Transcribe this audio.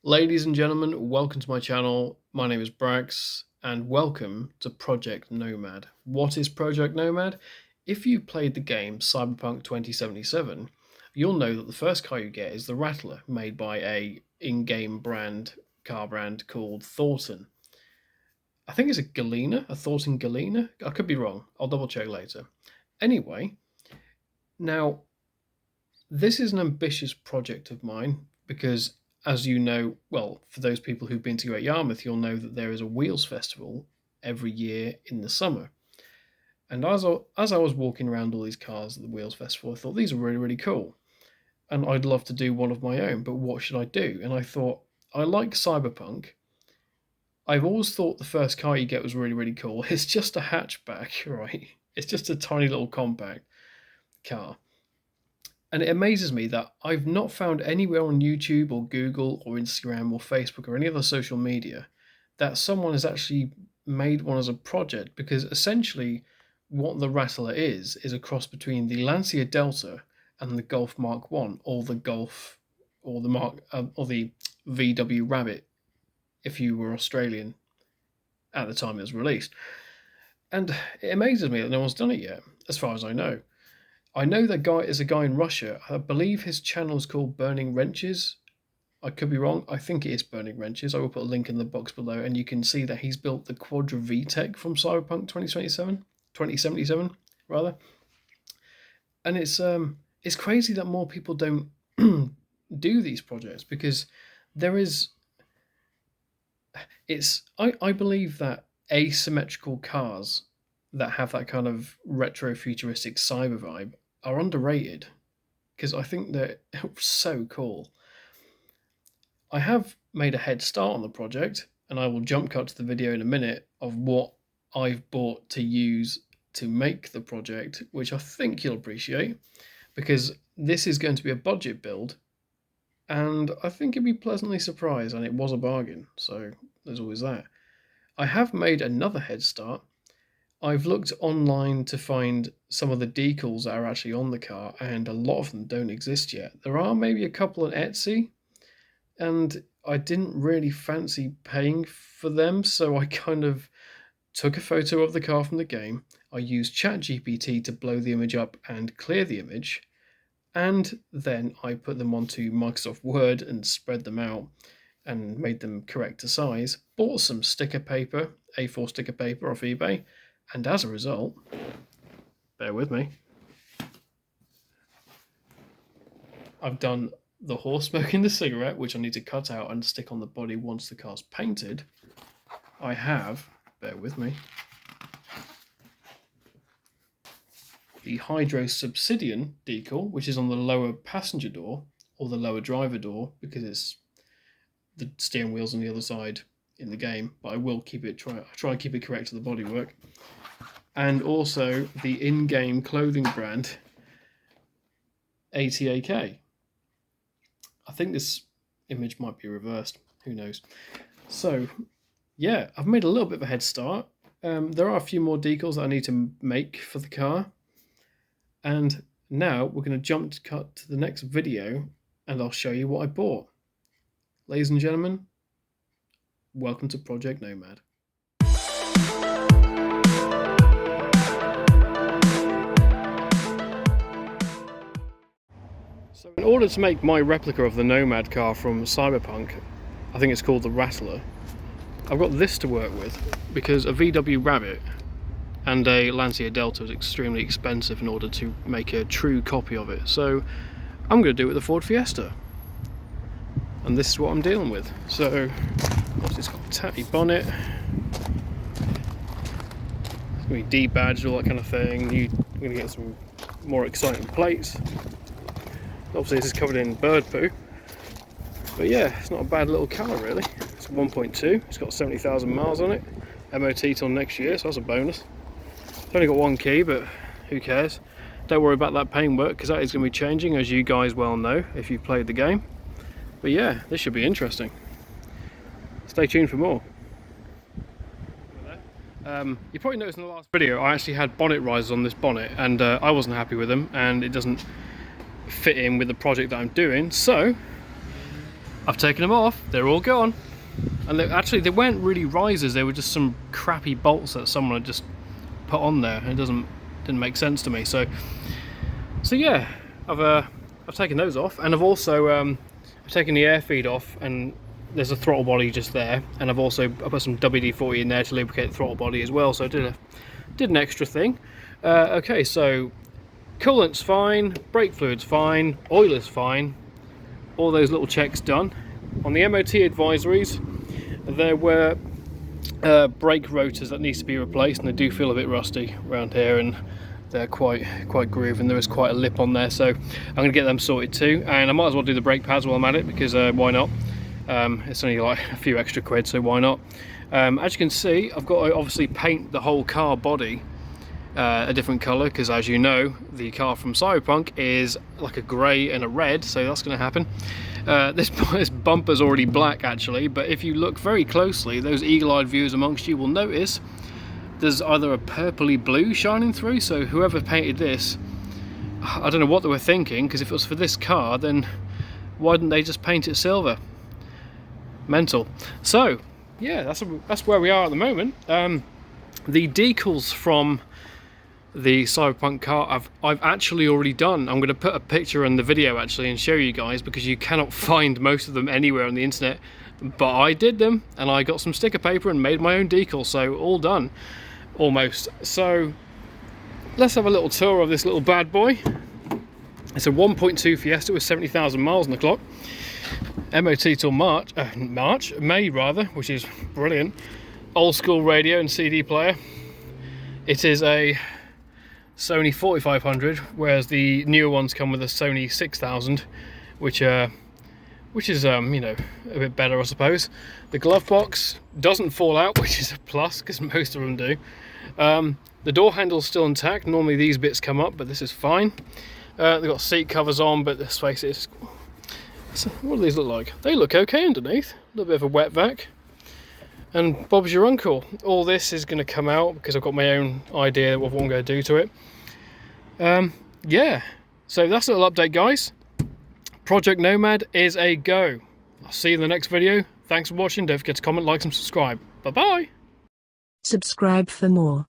Ladies and gentlemen, welcome to my channel. My name is Brax, and welcome to Project Nomad. What is Project Nomad? If you played the game Cyberpunk 2077, you'll know that the first car you get is the Rattler, made by a in-game car brand called Thorton. I think it's a Galena, a Thorton Galena. I could be wrong. I'll double check later. Anyway, now this is an ambitious project of mine because, as you know, well, for those people who've been to Great Yarmouth, you'll know that there is a Wheels Festival every year in the summer. And as I was walking around all these cars at the Wheels Festival, I thought these are really, really cool. And I'd love to do one of my own, but what should I do? And I thought, I like Cyberpunk. I've always thought the first car you get was really, really cool. It's just a hatchback, right? It's just a tiny little compact car. And it amazes me that I've not found anywhere on YouTube or Google or Instagram or Facebook or any other social media that someone has actually made one as a project, because essentially what the Rattler is a cross between the Lancia Delta and the Golf Mark 1, or the Golf, or the or the VW Rabbit if you were Australian at the time it was released. And it amazes me that no one's done it yet, as far as I know. I know that guy is a guy in Russia. I believe his channel is called Burning Wrenches. I could be wrong. I think it is Burning Wrenches. I will put a link in the box below, and you can see that he's built the QUADRA VTEC from Cyberpunk 2077 rather. And it's crazy that more people don't do these projects, because there is. I believe that asymmetrical cars that have that kind of retro futuristic cyber vibe are underrated, because I think they're so cool. I have made a head start on the project, and I will jump cut to the video in a minute of what I've bought to use to make the project, which I think you'll appreciate, because this is going to be a budget build, and I think you'll be pleasantly surprised, and it was a bargain, so there's always that. I have made another head start. I've looked online to find some of the decals that are actually on the car, and a lot of them don't exist yet. There are maybe a couple on Etsy, and I didn't really fancy paying for them, so I kind of took a photo of the car from the game. I used ChatGPT to blow the image up and clear the image, and then I put them onto Microsoft Word and spread them out and made them correct to size. Bought some sticker paper, A4 sticker paper off eBay, and as a result, bear with me, I've done the horse smoking the cigarette, which I need to cut out and stick on the body once the car's painted. I have, bear with me, the Hydro Subsidian decal, which is on the lower passenger door, or the lower driver door, because it's the steering wheel's on the other side in the game, but I will try and keep it correct to the bodywork. And also the in-game clothing brand ATAK. I think this image might be reversed, who knows. So yeah, I've made a little bit of a head start. There are a few more decals that I need to make for the car, and now we're going to cut to the next video, and I'll show you what I bought. Ladies and gentlemen, welcome to Project Nomad. So in order to make my replica of the Nomad car from Cyberpunk, I think it's called the Rattler, I've got this to work with, because a VW Rabbit and a Lancia Delta is extremely expensive in order to make a true copy of it. So I'm going to do it with a Ford Fiesta. And this is what I'm dealing with. So obviously it's got a tatty bonnet, it's going to be de-badged, all that kind of thing. We're going to get some more exciting plates. Obviously this is covered in bird poo, but yeah, it's not a bad little car really. It's 1.2, it's got 70,000 miles on it, MOT till next year, so that's a bonus. It's only got one key, but who cares. Don't worry about that paintwork, because that is going to be changing, as you guys well know if you've played the game. But yeah, this should be interesting. Stay tuned for more. You probably noticed in the last video I actually had bonnet risers on this bonnet, and I wasn't happy with them, and it doesn't fit in with the project that I'm doing, so I've taken them off, they're all gone. And they weren't really risers, they were just some crappy bolts that someone had just put on there. It didn't make sense to me. So yeah, I've taken those off, and I've also I've taken the air feed off, and there's a throttle body just there, and I put some WD-40 in there to lubricate the throttle body as well. So I did an extra thing. Okay, so coolant's fine, brake fluid's fine, oil is fine, all those little checks done. On the MOT advisories, there were brake rotors that needs to be replaced, and they do feel a bit rusty around here, and they're quite grooved, and there is quite a lip on there, so I'm going to get them sorted too. And I might as well do the brake pads while I'm at it, because why not? It's only like a few extra quid, so why not? As you can see, I've got to obviously paint the whole car body a different colour, because as you know, the car from Cyberpunk is like a grey and a red, so that's going to happen. This bumper's already black actually, but if you look very closely, those eagle-eyed viewers amongst you will notice there's either a purpley blue shining through. So whoever painted this, I don't know what they were thinking, because if it was for this car, then why didn't they just paint it silver? Mental. So yeah, that's where we are at the moment. The decals from the Cyberpunk car I've actually already done. I'm going to put a picture in the video actually and show you guys, because you cannot find most of them anywhere on the internet, but I did them, and I got some sticker paper and made my own decals, so all done almost. So let's have a little tour of this little bad boy. It's a 1.2 Fiesta with 70,000 miles on the clock. MOT till May rather, which is brilliant. Old school radio and CD player. It is a Sony 4500, whereas the newer ones come with a Sony 6000, which is you know, a bit better, I suppose. The glove box doesn't fall out, which is a plus, because most of them do. The door handle's still intact. Normally these bits come up, but this is fine. They've got seat covers on, but let's face it, what do these look like? They look okay underneath. A little bit of a wet vac. And Bob's your uncle. All this is going to come out because I've got my own idea of what I'm going to do to it. Yeah, so that's a little update, guys. Project Nomad is a go. I'll see you in the next video. Thanks for watching. Don't forget to comment, like, and subscribe. Bye-bye. Subscribe for more.